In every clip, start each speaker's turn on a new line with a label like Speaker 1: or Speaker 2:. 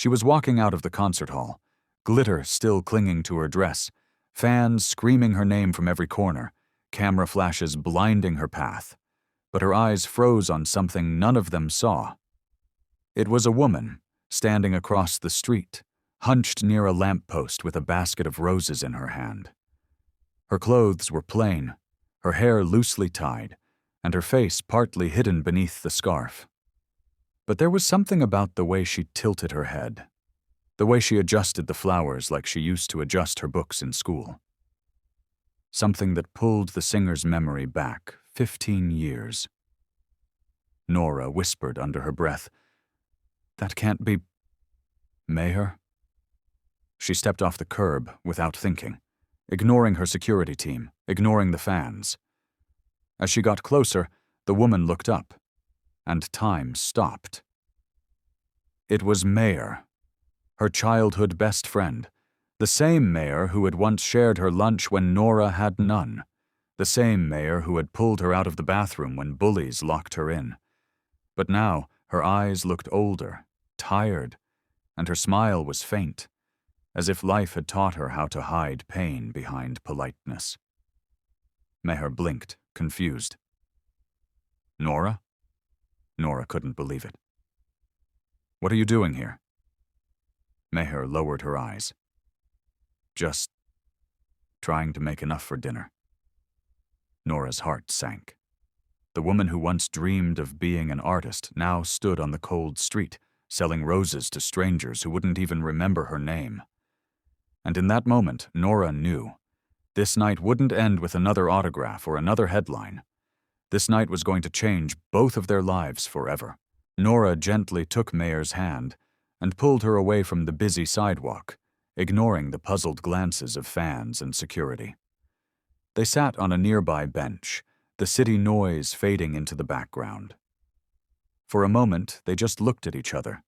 Speaker 1: She was walking out of the concert hall, glitter still clinging to her dress, fans screaming her name from every corner, camera flashes blinding her path. But her eyes froze on something none of them saw. It was a woman, standing across the street, hunched near a lamppost with a basket of roses in her hand. Her clothes were plain, her hair loosely tied, and her face partly hidden beneath the scarf. But there was something about the way she tilted her head, the way she adjusted the flowers like she used to adjust her books in school. Something that pulled the singer's memory back 15 years. Nora whispered under her breath, "That can't be Maher?" She stepped off the curb without thinking, ignoring her security team, ignoring the fans. As she got closer, the woman looked up, and time stopped. It was Maher, her childhood best friend, the same Maher who had once shared her lunch when Nora had none, the same Maher who had pulled her out of the bathroom when bullies locked her in. But now her eyes looked older, tired, and her smile was faint, as if life had taught her how to hide pain behind politeness. Maher blinked, confused. "Nora?" Nora couldn't believe it. "What are you doing here?" Maher lowered her eyes. "Just trying to make enough for dinner." Nora's heart sank. The woman who once dreamed of being an artist now stood on the cold street, selling roses to strangers who wouldn't even remember her name. And in that moment, Nora knew. This night wouldn't end with another autograph or another headline. This night was going to change both of their lives forever. Nora gently took Maher's hand and pulled her away from the busy sidewalk, ignoring the puzzled glances of fans and security. They sat on a nearby bench, the city noise fading into the background. For a moment, they just looked at each other.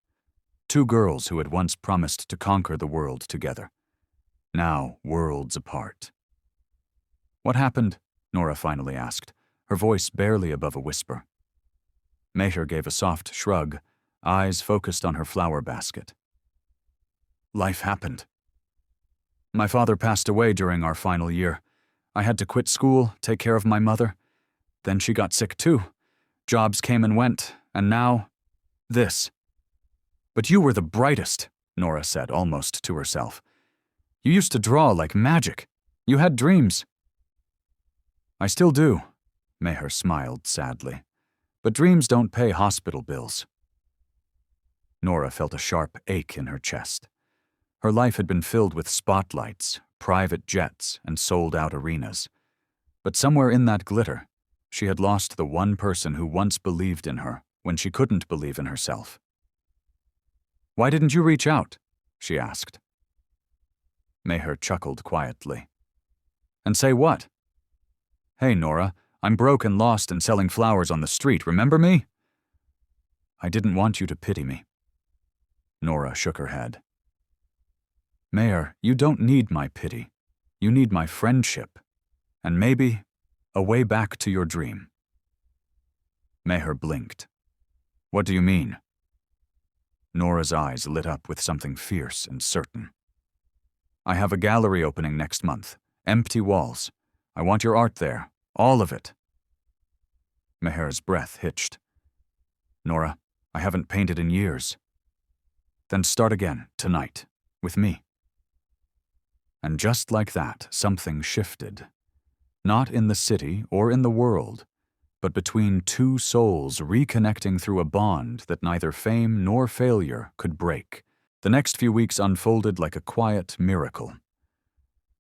Speaker 1: Two girls who had once promised to conquer the world together. Now worlds apart. "What happened?" Nora finally asked, her voice barely above a whisper. Maher gave a soft shrug, eyes focused on her flower basket. "Life happened. My father passed away during our final year. I had to quit school, take care of my mother. Then she got sick too. Jobs came and went, and now, this." "But you were the brightest," Nora said, almost to herself. "You used to draw like magic. You had dreams." "I still do," Maher smiled sadly. "But dreams don't pay hospital bills." Nora felt a sharp ache in her chest. Her life had been filled with spotlights, private jets, and sold-out arenas. But somewhere in that glitter, she had lost the one person who once believed in her when she couldn't believe in herself. "Why didn't you reach out?" she asked. Maher chuckled quietly. "And say what?" "Hey, Nora, I'm broke and lost and selling flowers on the street, remember me?" "I didn't want you to pity me." Nora shook her head. "Maher, you don't need my pity. You need my friendship. And maybe a way back to your dream." Maher blinked. "What do you mean?" Nora's eyes lit up with something fierce and certain. "I have a gallery opening next month. Empty walls. I want your art there. All of it." Maher's breath hitched. "Nora, I haven't painted in years." "Then start again, tonight, with me." And just like that, something shifted. Not in the city or in the world, but between two souls reconnecting through a bond that neither fame nor failure could break. The next few weeks unfolded like a quiet miracle.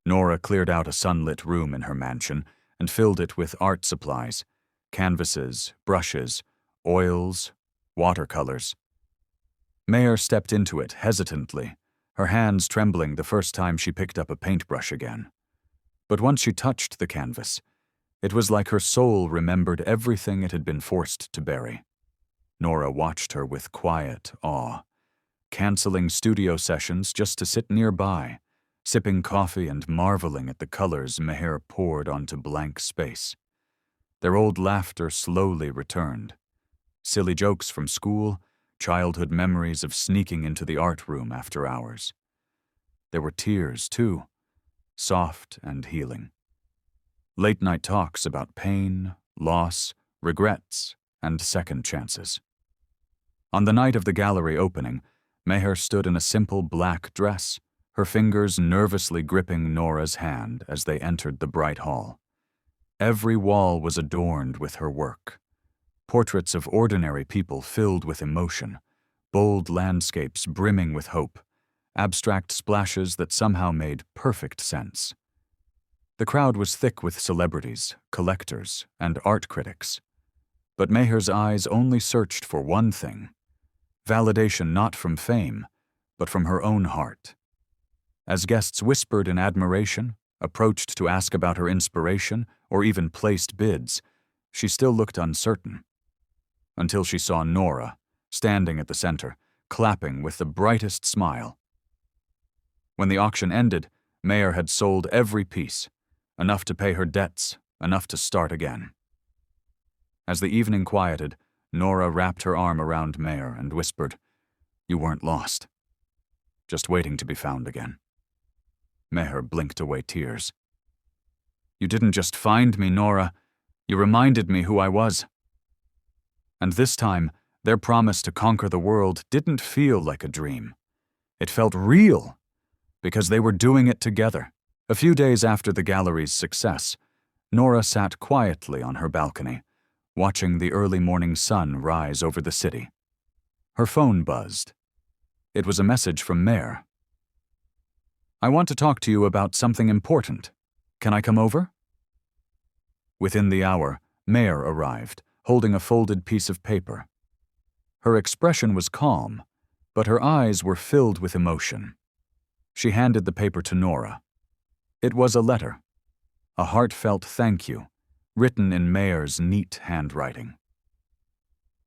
Speaker 1: Nora cleared out a sunlit room in her mansion and filled it with art supplies, canvases, brushes, oils, watercolors. Maher stepped into it hesitantly, her hands trembling the first time she picked up a paintbrush again. But once she touched the canvas, it was like her soul remembered everything it had been forced to bury. Nora watched her with quiet awe, canceling studio sessions just to sit nearby, sipping coffee and marveling at the colors Maher poured onto blank space. Their old laughter slowly returned. Silly jokes from school, childhood memories of sneaking into the art room after hours. There were tears, too, soft and healing. Late-night talks about pain, loss, regrets, and second chances. On the night of the gallery opening, Meher stood in a simple black dress, her fingers nervously gripping Nora's hand as they entered the bright hall. Every wall was adorned with her work. Portraits of ordinary people filled with emotion, bold landscapes brimming with hope, abstract splashes that somehow made perfect sense. The crowd was thick with celebrities, collectors, and art critics. But Meher's eyes only searched for one thing: validation not from fame, but from her own heart. As guests whispered in admiration, approached to ask about her inspiration, or even placed bids, she still looked uncertain. Until she saw Nora, standing at the center, clapping with the brightest smile. When the auction ended, Meher had sold every piece, enough to pay her debts, enough to start again. As the evening quieted, Nora wrapped her arm around Meher and whispered, "You weren't lost. Just waiting to be found again." Meher blinked away tears. "You didn't just find me, Nora. You reminded me who I was." And this time, their promise to conquer the world didn't feel like a dream. It felt real, because they were doing it together. A few days after the gallery's success, Nora sat quietly on her balcony, watching the early morning sun rise over the city. Her phone buzzed. It was a message from Meher. "I want to talk to you about something important. Can I come over?" Within the hour, Meher arrived, holding a folded piece of paper. Her expression was calm, but her eyes were filled with emotion. She handed the paper to Nora. It was a letter, a heartfelt thank you, written in Meher's neat handwriting.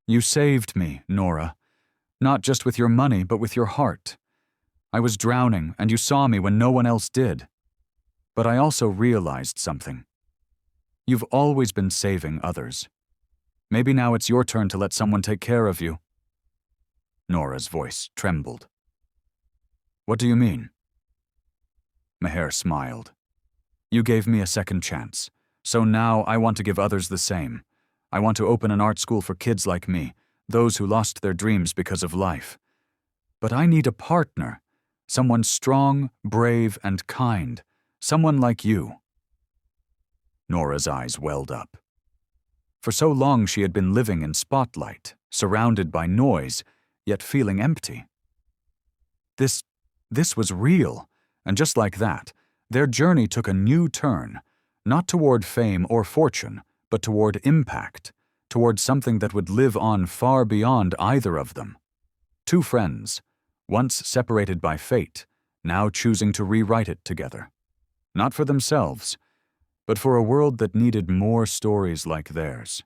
Speaker 1: "You saved me, Nora, not just with your money, but with your heart. I was drowning, and you saw me when no one else did. But I also realized something. You've always been saving others. Maybe now it's your turn to let someone take care of you." Nora's voice trembled. "What do you mean?" Meher smiled. "You gave me a second chance, so now I want to give others the same. I want to open an art school for kids like me, those who lost their dreams because of life. But I need a partner, someone strong, brave, and kind, someone like you." Nora's eyes welled up. For so long she had been living in spotlight, surrounded by noise, yet feeling empty. This was real, and just like that, their journey took a new turn, not toward fame or fortune, but toward impact, toward something that would live on far beyond either of them. Two friends, once separated by fate, now choosing to rewrite it together. Not for themselves, but for a world that needed more stories like theirs.